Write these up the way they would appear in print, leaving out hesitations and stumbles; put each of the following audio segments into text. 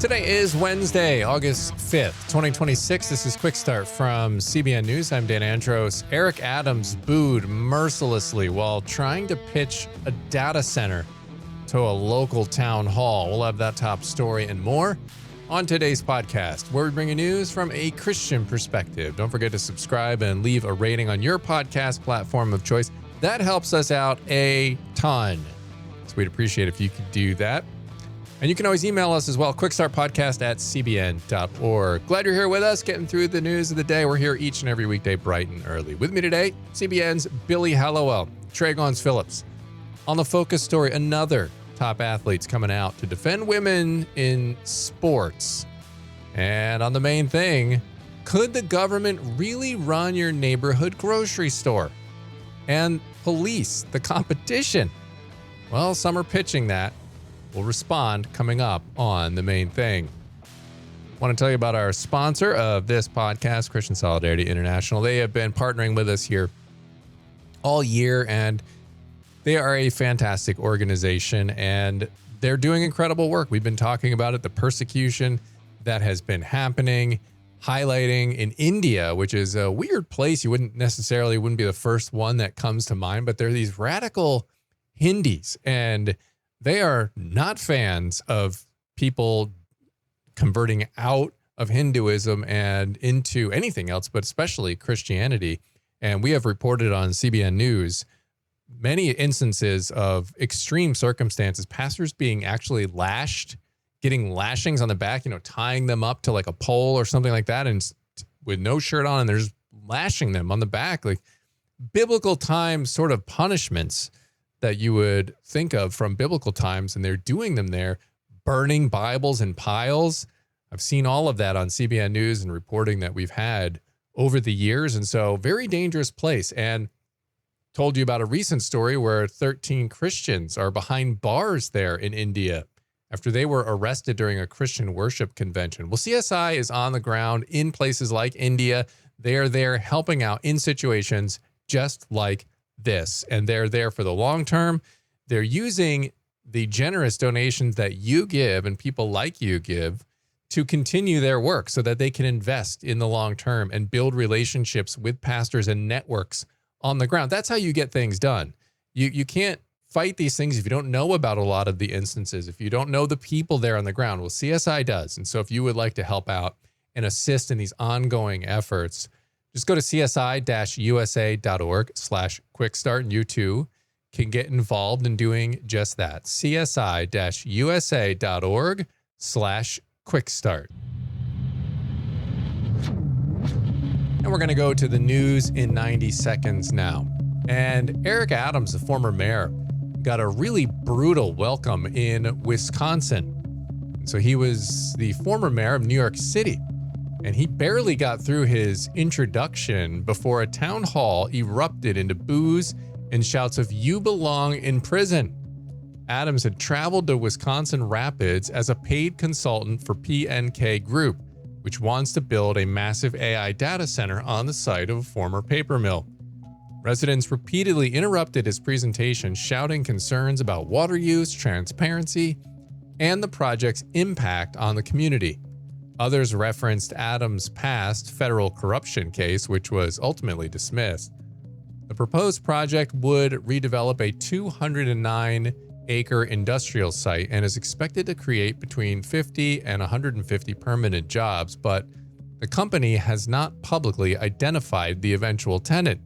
Today is Wednesday, August 5th, 2026. This is Quick Start from CBN News. I'm Dan Andros. Eric Adams booed mercilessly while trying to pitch a data center to a local town hall. We'll have that top story and more on today's podcast, where we bring you news from a Christian perspective. Don't forget to subscribe and leave a rating on your podcast platform of choice. That helps us out a ton. So we'd appreciate if you could do that. And you can always email us as well, quickstartpodcast@cbn.org. Glad you're here with us, getting through the news of the day. We're here each and every weekday bright and early. With me today, CBN's Billy Hallowell, Tragons Phillips. On the focus story, another top athletes coming out to defend women in sports. And on the main thing, could the government really run your neighborhood grocery store? And police the competition? Well, some are pitching that. We'll respond coming up on the main thing. I want to tell you about our sponsor of this podcast, Christian Solidarity International. They have been partnering with us here all year, and they are a fantastic organization, and they're doing incredible work. We've been talking about it, the persecution that has been happening, highlighting in India, which is a weird place. You wouldn't be the first one that comes to mind, but there are these radical Hindus, and they are not fans of people converting out of Hinduism and into anything else, but especially Christianity. And we have reported on CBN News many instances of extreme circumstances, pastors being actually lashed, getting lashings on the back, tying them up to like a pole or something like that, and with no shirt on, and they're just lashing them on the back, like biblical time sort of punishments that you would think of from biblical times, and they're doing them there, burning Bibles in piles. I've seen all of that on CBN News and reporting that we've had over the years, and so very dangerous place. And told you about a recent story where 13 Christians are behind bars there in India after they were arrested during a Christian worship convention. Well, CSI is on the ground in places like India. They are there helping out in situations just like this, and they're there for the long term. They're using the generous donations that you give and people like you give to continue their work so that they can invest in the long term and build relationships with pastors and networks on the ground. That's how you get things done. You can't fight these things if you don't know about a lot of the instances, if you don't know the people there on the ground. Well, CSI does. And so if you would like to help out and assist in these ongoing efforts, just go to csi-usa.org/quickstart, and you too can get involved in doing just that. csi-usa.org/quickstart. And we're going to go to the news in 90 seconds now. And Eric Adams, the former mayor, got a really brutal welcome in Wisconsin. So he was the former mayor of New York City, and he barely got through his introduction before a town hall erupted into boos and shouts of "You belong in prison." Adams had traveled to Wisconsin Rapids as a paid consultant for PNK Group, which wants to build a massive AI data center on the site of a former paper mill. Residents repeatedly interrupted his presentation, shouting concerns about water use, transparency, and the project's impact on the community. Others referenced Adams' past federal corruption case, which was ultimately dismissed. The proposed project would redevelop a 209-acre industrial site and is expected to create between 50 and 150 permanent jobs, but the company has not publicly identified the eventual tenant.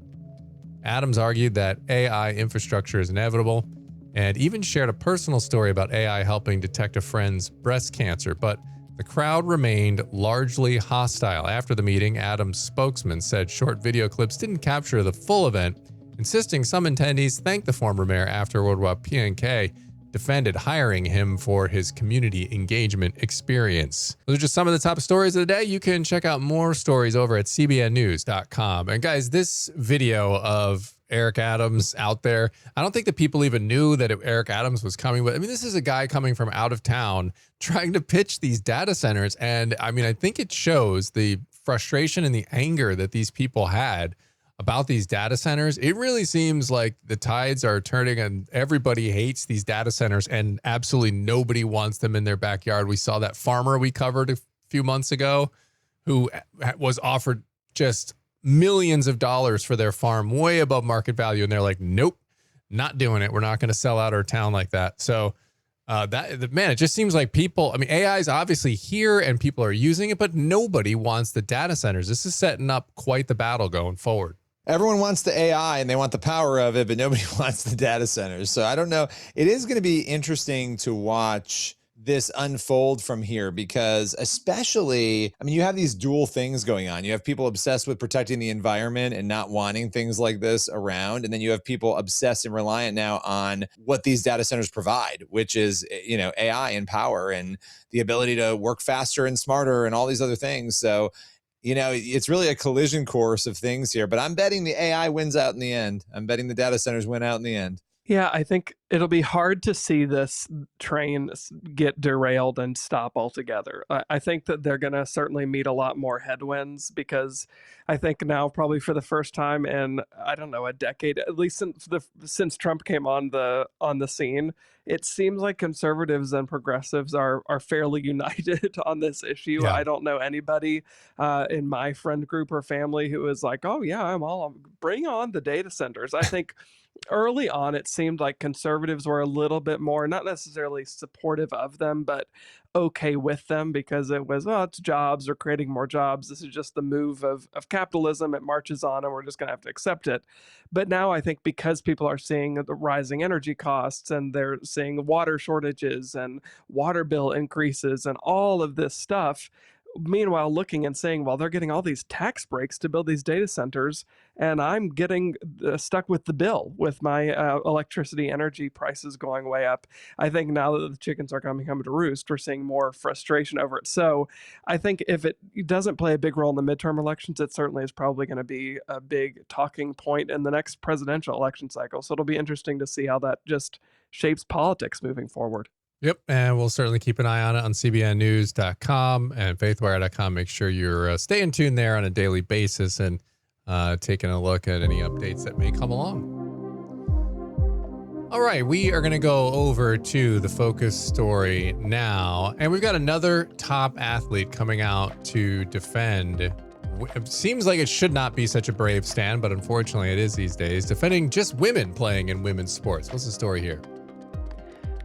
Adams argued that AI infrastructure is inevitable and even shared a personal story about AI helping detect a friend's breast cancer, but the crowd remained largely hostile. After the meeting, Adams' spokesman said short video clips didn't capture the full event, insisting some attendees thanked the former mayor afterward, while PNK defended hiring him for his community engagement experience. Those are just some of the top stories of the day. You can check out more stories over at cbnnews.com. And guys, this video of Eric Adams out there, I don't think that people even knew that Eric Adams was coming, but I mean, this is a guy coming from out of town trying to pitch these data centers. And I mean, I think it shows the frustration and the anger that these people had about these data centers. It really seems like the tides are turning and everybody hates these data centers and absolutely nobody wants them in their backyard. We saw that farmer we covered a few months ago who was offered just millions of dollars for their farm, way above market value. And they're like, nope, not doing it. We're not going to sell out our town like that. So man, it just seems like people, I mean, AI is obviously here and people are using it, but nobody wants the data centers. This is setting up quite the battle going forward. Everyone wants the AI and they want the power of it, but nobody wants the data centers. So I don't know. It is going to be interesting to watch this unfold from here, because especially, I mean, you have these dual things going on. You have people obsessed with protecting the environment and not wanting things like this around. And then you have people obsessed and reliant now on what these data centers provide, which is, AI and power and the ability to work faster and smarter and all these other things. So, it's really a collision course of things here, but I'm betting the AI wins out in the end. I'm betting the data centers win out in the end. Yeah, I think it'll be hard to see this train get derailed and stop altogether. I think that they're going to certainly meet a lot more headwinds, because I think now, probably for the first time in, I don't know, a decade, at least since Trump came on the scene, it seems like conservatives and progressives are fairly united on this issue. Yeah. I don't know anybody in my friend group or family who is like, oh yeah, bring on the data centers. I think early on, it seemed like conservatives were a little bit more, not necessarily supportive of them, but okay with them, because it was, well, it's jobs, or creating more jobs. This is just the move of capitalism. It marches on and we're just going to have to accept it. But now I think, because people are seeing the rising energy costs and they're seeing water shortages and water bill increases and all of this stuff, meanwhile looking and saying, well, they're getting all these tax breaks to build these data centers, and I'm getting stuck with the bill with my electricity energy prices going way up. I think now that the chickens are coming home to roost, we're seeing more frustration over it. So I think if it doesn't play a big role in the midterm elections, it certainly is probably going to be a big talking point in the next presidential election cycle. So it'll be interesting to see how that just shapes politics moving forward. Yep, and we'll certainly keep an eye on it on cbnnews.com and faithwire.com. Make sure you're staying tuned there on a daily basis and taking a look at any updates that may come along. All right, we are going to go over to the focus story now, and we've got another top athlete coming out to defend. It seems like it should not be such a brave stand, but unfortunately it is these days, defending just women playing in women's sports. What's the story here?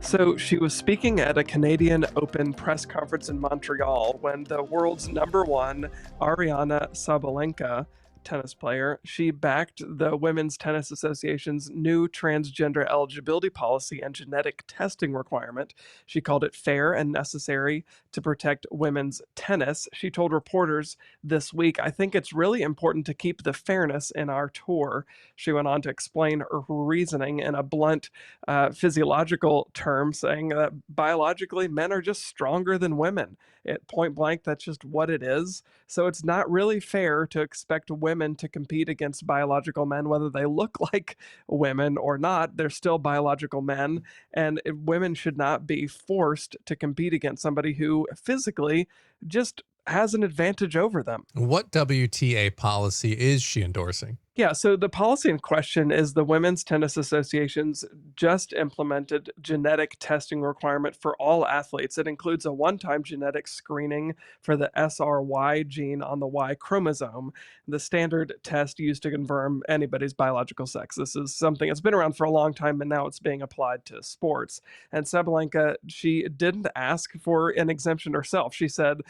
So she was speaking at a Canadian Open press conference in Montreal when the world's #1 Ariana Sabalenka, tennis player, she backed the Women's Tennis Association's new transgender eligibility policy and genetic testing requirement. She called it fair and necessary to protect women's tennis. She told reporters this week, I think it's really important to keep the fairness in our tour. She went on to explain her reasoning in a blunt physiological term, saying that biologically men are just stronger than women. At point blank, that's just what it is. So it's not really fair to expect women to compete against biological men, whether they look like women or not. They're still biological men, and women should not be forced to compete against somebody who physically just has an advantage over them. What WTA policy is she endorsing? Yeah, so the policy in question is the Women's Tennis Association's just implemented genetic testing requirement for all athletes. It includes a one-time genetic screening for the SRY gene on the Y chromosome, the standard test used to confirm anybody's biological sex. This is something that's been around for a long time, and now it's being applied to sports. And Sabalenka, she didn't ask for an exemption herself. She said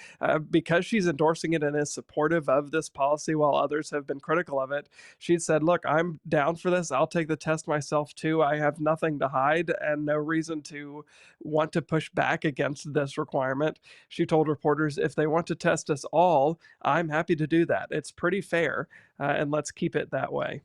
because she's endorsing it and is supportive of this policy while others have been critical of it, she said, look, I'm down for this. I'll take the test myself too. I have nothing to hide and no reason to want to push back against this requirement. She told reporters, if they want to test us all, I'm happy to do that. It's pretty fair, and let's keep it that way.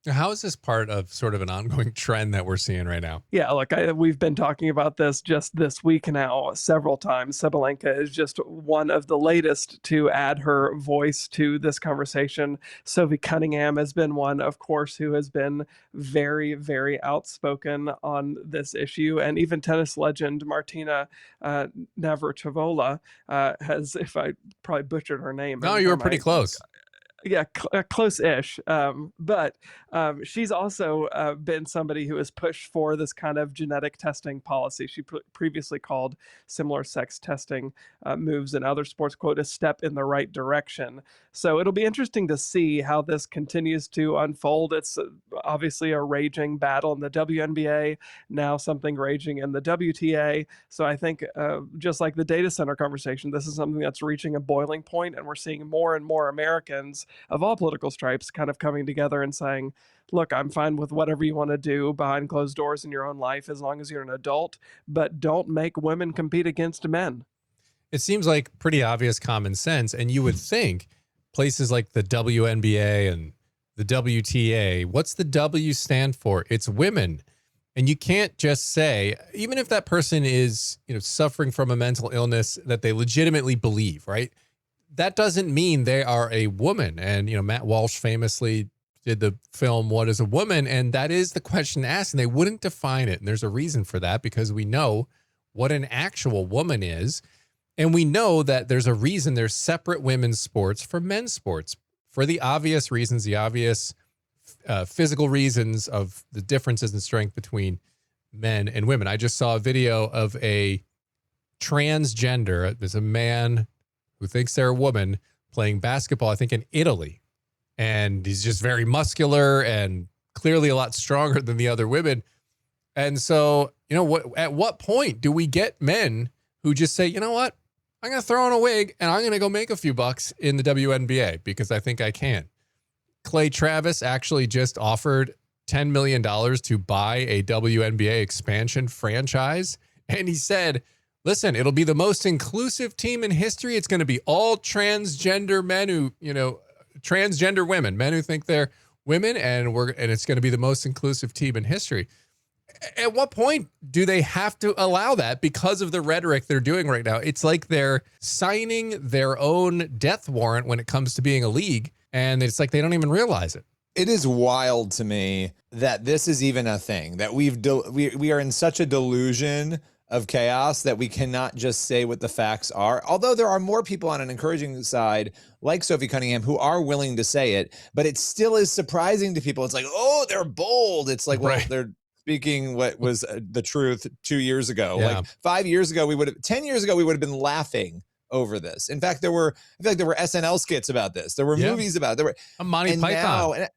How is this part of sort of an ongoing trend that we're seeing right now? Yeah, look, we've been talking about this just this week now several times. Sabalenka is just one of the latest to add her voice to this conversation. Sophie Cunningham has been one, of course, who has been very, very outspoken on this issue. And even tennis legend Martina Navratilova has, if I probably butchered her name. No, you were pretty close. Yeah, close-ish. But she's also been somebody who has pushed for this kind of genetic testing policy. She previously called similar sex testing moves in other sports, quote, a step in the right direction. So it'll be interesting to see how this continues to unfold. It's obviously a raging battle in the WNBA, now something raging in the WTA. So I think just like the data center conversation, this is something that's reaching a boiling point, and we're seeing more and more Americans of all political stripes kind of coming together and saying, look, I'm fine with whatever you want to do behind closed doors in your own life as long as you're an adult, but don't make women compete against men. It seems like pretty obvious common sense. And you would think places like the WNBA and the WTA, what's the W stand for? It's women. And you can't just say, even if that person is, suffering from a mental illness that they legitimately believe, right? That doesn't mean they are a woman. And, Matt Walsh famously did the film, What is a Woman? And that is the question asked, and they wouldn't define it. And there's a reason for that, because we know what an actual woman is. And we know that there's a reason there's separate women's sports for men's sports, for the obvious reasons, the obvious physical reasons of the differences in strength between men and women. I just saw a video of a transgender. There's a man who thinks they're a woman playing basketball, I think in Italy. And he's just very muscular and clearly a lot stronger than the other women. And so, at what point do we get men who just say, you know what? I'm going to throw on a wig and I'm going to go make a few bucks in the WNBA because I think I can. Clay Travis actually just offered $10 million to buy a WNBA expansion franchise. And he said, listen, it'll be the most inclusive team in history. It's going to be all transgender men who, transgender women, men who think they're women, and it's going to be the most inclusive team in history. At what point do they have to allow that because of the rhetoric they're doing right now? It's like they're signing their own death warrant when it comes to being a league, and it's like they don't even realize it. It is wild to me that this is even a thing, that we are in such a delusion of chaos that we cannot just say what the facts are. Although there are more people on an encouraging side, like Sophie Cunningham, who are willing to say it, but it still is surprising to people. It's like, oh, they're bold. It's like, well, they're speaking what was the truth 2 years ago. Yeah. Like 5 years ago, 10 years ago, we would have been laughing over this. In fact, I feel like there were SNL skits about this. There were movies about it. There were a Monty Python. Now,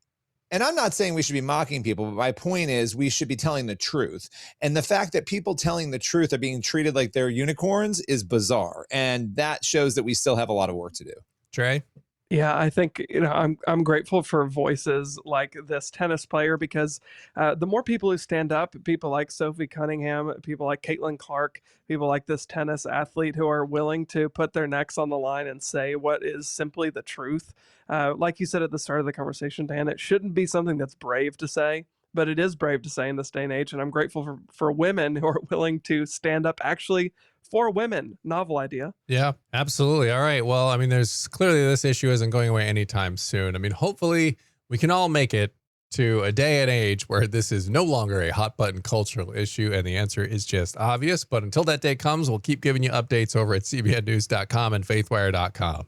and I'm not saying we should be mocking people, but my point is we should be telling the truth. And the fact that people telling the truth are being treated like they're unicorns is bizarre. And that shows that we still have a lot of work to do. Trey? Yeah, I think, I'm grateful for voices like this tennis player, because the more people who stand up, people like Sophie Cunningham, people like Caitlin Clark, people like this tennis athlete who are willing to put their necks on the line and say what is simply the truth. Like you said at the start of the conversation, Dan, it shouldn't be something that's brave to say, but it is brave to say in this day and age. And I'm grateful for women who are willing to stand up actually for women. Novel idea. Yeah, absolutely. All right. Well, there's clearly this issue isn't going away anytime soon. Hopefully we can all make it to a day and age where this is no longer a hot button cultural issue. And the answer is just obvious. But until that day comes, we'll keep giving you updates over at cbnnews.com and faithwire.com.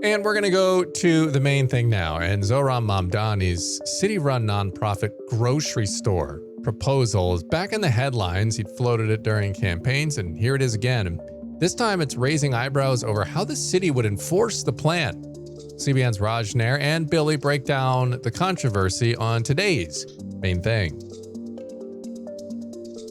And we're going to go to the main thing now. And Zohran Mamdani's city-run nonprofit grocery store proposal is back in the headlines. He'd floated it during campaigns, and here it is again. And this time it's raising eyebrows over how the city would enforce the plan. CBN's Raj Nair and Billy break down the controversy on today's main thing.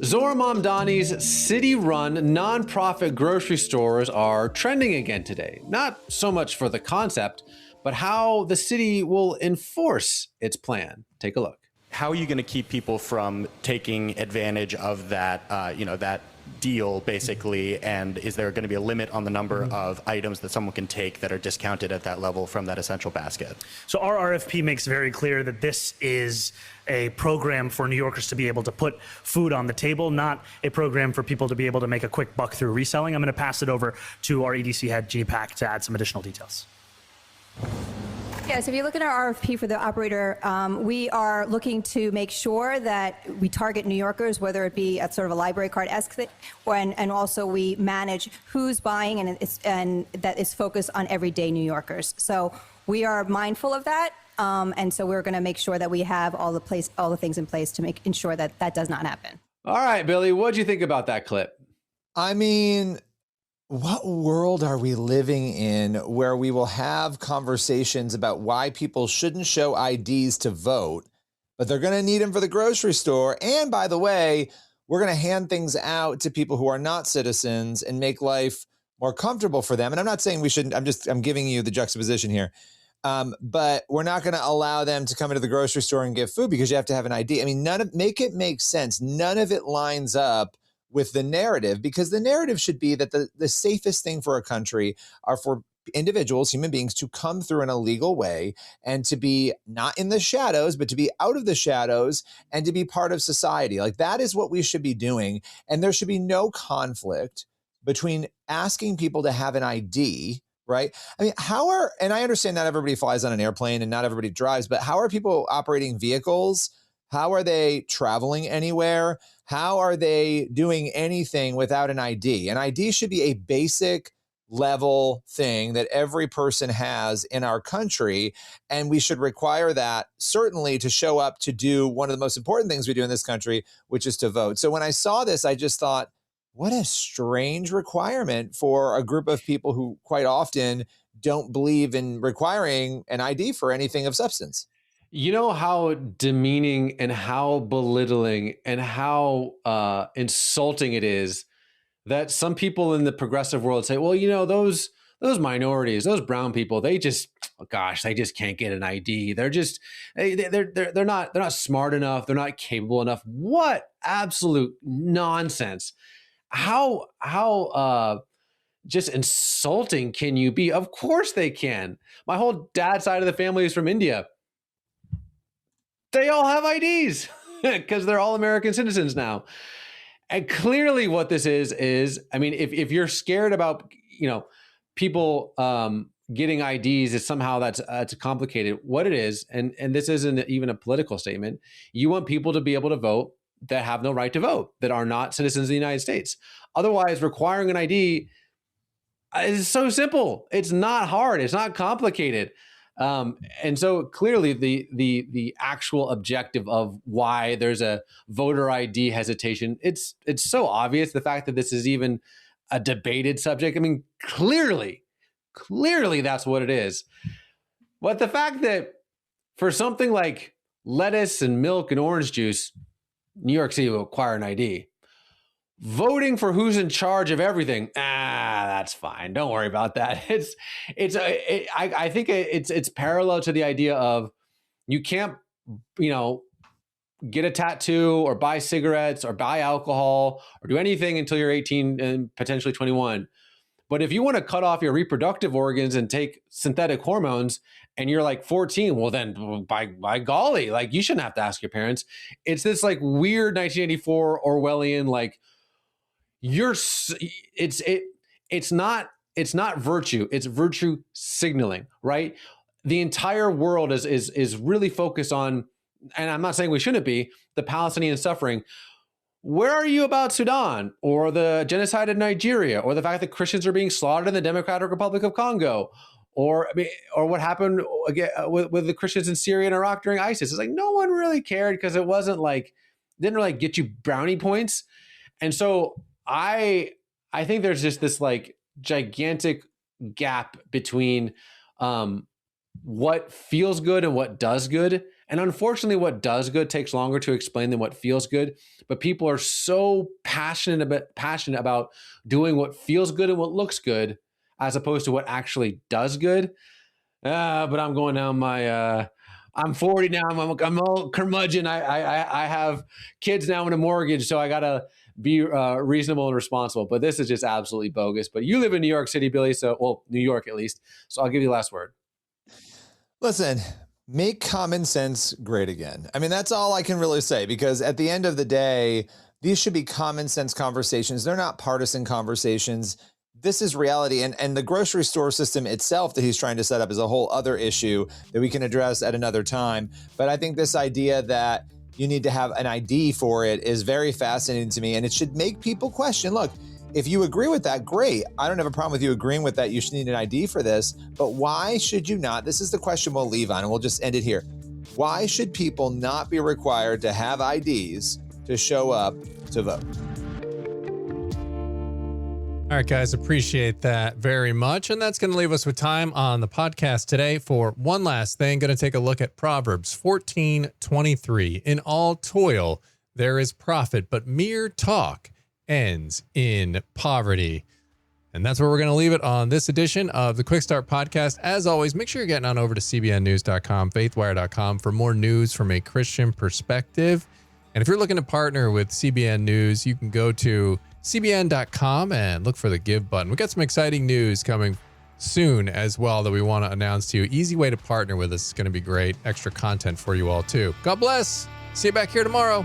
Zohran Mamdani's city-run nonprofit grocery stores are trending again today. Not so much for the concept, but how the city will enforce its plan. Take a look. How are you going to keep people from taking advantage of that, that deal, basically? And is there going to be a limit on the number of items that someone can take that are discounted at that level from that essential basket? So our RFP makes very clear that this is a program for New Yorkers to be able to put food on the table, not a program for people to be able to make a quick buck through reselling. I'm going to pass it over to our EDC head, G Pack, to add some additional details. Yes, if you look at our RFP for the operator, we are looking to make sure that we target New Yorkers, whether it be at sort of a library card-esque thing, and also we manage who's buying, and that is focused on everyday New Yorkers. So we are mindful of that, and so we're going to make sure that we have all the things in place to ensure that that does not happen. All right, Billy, what'd you think about that clip? I mean, what world are we living in where we will have conversations about why people shouldn't show IDs to vote, but they're going to need them for the grocery store? And by the way, we're going to hand things out to people who are not citizens and make life more comfortable for them. And I'm not saying we shouldn't, I'm giving you the juxtaposition here. But we're not going to allow them to come into the grocery store and get food because you have to have an ID. I mean, make it make sense. None of it lines up with the narrative, because the narrative should be that the safest thing for a country are for individuals, human beings, to come through in a legal way and to be not in the shadows, but to be out of the shadows and to be part of society. Like, that is what we should be doing. And there should be no conflict between asking people to have an ID, right? I mean, and I understand not everybody flies on an airplane and not everybody drives, but how are people operating vehicles? How are they traveling anywhere? How are they doing anything without an ID? An ID should be a basic level thing that every person has in our country. And we should require that certainly to show up to do one of the most important things we do in this country, which is to vote. So when I saw this, I just thought, what a strange requirement for a group of people who quite often don't believe in requiring an ID for anything of substance. You know how demeaning and how belittling and how insulting it is that some people in the progressive world say, well, you know, those minorities, those brown people, they just can't get an ID. They're just, they're not smart enough. They're not capable enough. What absolute nonsense. How just insulting can you be? Of course they can. My whole dad's side of the family is from India. They all have IDs because they're all American citizens now. And clearly what this is, I mean, if you're scared about, people getting IDs, is somehow that's complicated. What it is, and this isn't even a political statement, you want people to be able to vote that have no right to vote, that are not citizens of the United States. Otherwise, requiring an ID is so simple. It's not hard. It's not complicated. And so clearly the actual objective of why there's a voter ID hesitation, it's so obvious. The fact that this is even a debated subject, I mean, clearly that's what it is. But the fact that for something like lettuce and milk and orange juice, New York City will require an ID. Voting for who's in charge of everything, that's fine. Don't worry about that. I think it's parallel to the idea of you can't, get a tattoo or buy cigarettes or buy alcohol or do anything until you're 18 and potentially 21. But if you want to cut off your reproductive organs and take synthetic hormones and you're like 14, well then by golly, like you shouldn't have to ask your parents. It's this like weird 1984 Orwellian, like, it's not virtue, it's virtue signaling, right? The entire world is really focused on, and I'm not saying we shouldn't be, the Palestinian suffering. Where are you about Sudan or the genocide in Nigeria or the fact that Christians are being slaughtered in the Democratic Republic of Congo or what happened again with the Christians in Syria and Iraq during ISIS? It's like no one really cared because it wasn't like, didn't really get you brownie points. And so I think there's just this like gigantic gap between what feels good and what does good. And unfortunately, what does good takes longer to explain than what feels good. But people are so passionate about doing what feels good and what looks good, as opposed to what actually does good. But I'm going down my. I'm 40 now. I'm all curmudgeon. I have kids now and a mortgage, so I gotta be reasonable and responsible. But this is just absolutely bogus. But you live in New York City, Billy. New York at least. So I'll give you the last word. Listen, make common sense great again. I mean, that's all I can really say, because at the end of the day, these should be common sense conversations. They're not partisan conversations. this is reality. And the grocery store system itself that he's trying to set up is a whole other issue that we can address at another time. But I think this idea that you need to have an ID for it is very fascinating to me. And it should make people question, look, if you agree with that, great. I don't have a problem with you agreeing with that. You should need an ID for this. But why should you not? This is the question we'll leave on, and we'll just end it here. Why should people not be required to have IDs to show up to vote? All right, guys, appreciate that very much. And that's going to leave us with time on the podcast today for one last thing. Going to take a look at Proverbs 14:23. In all toil, there is profit, but mere talk ends in poverty. And that's where we're going to leave it on this edition of the Quick Start Podcast. As always, make sure you're getting on over to cbnnews.com, faithwire.com for more news from a Christian perspective. And if you're looking to partner with CBN News, you can go to cbn.com and look for the give button. We've got some exciting news coming soon as well that we want to announce to you. Easy way to partner with us. It's going to be great. Extra content for you all too. God bless. See you back here tomorrow.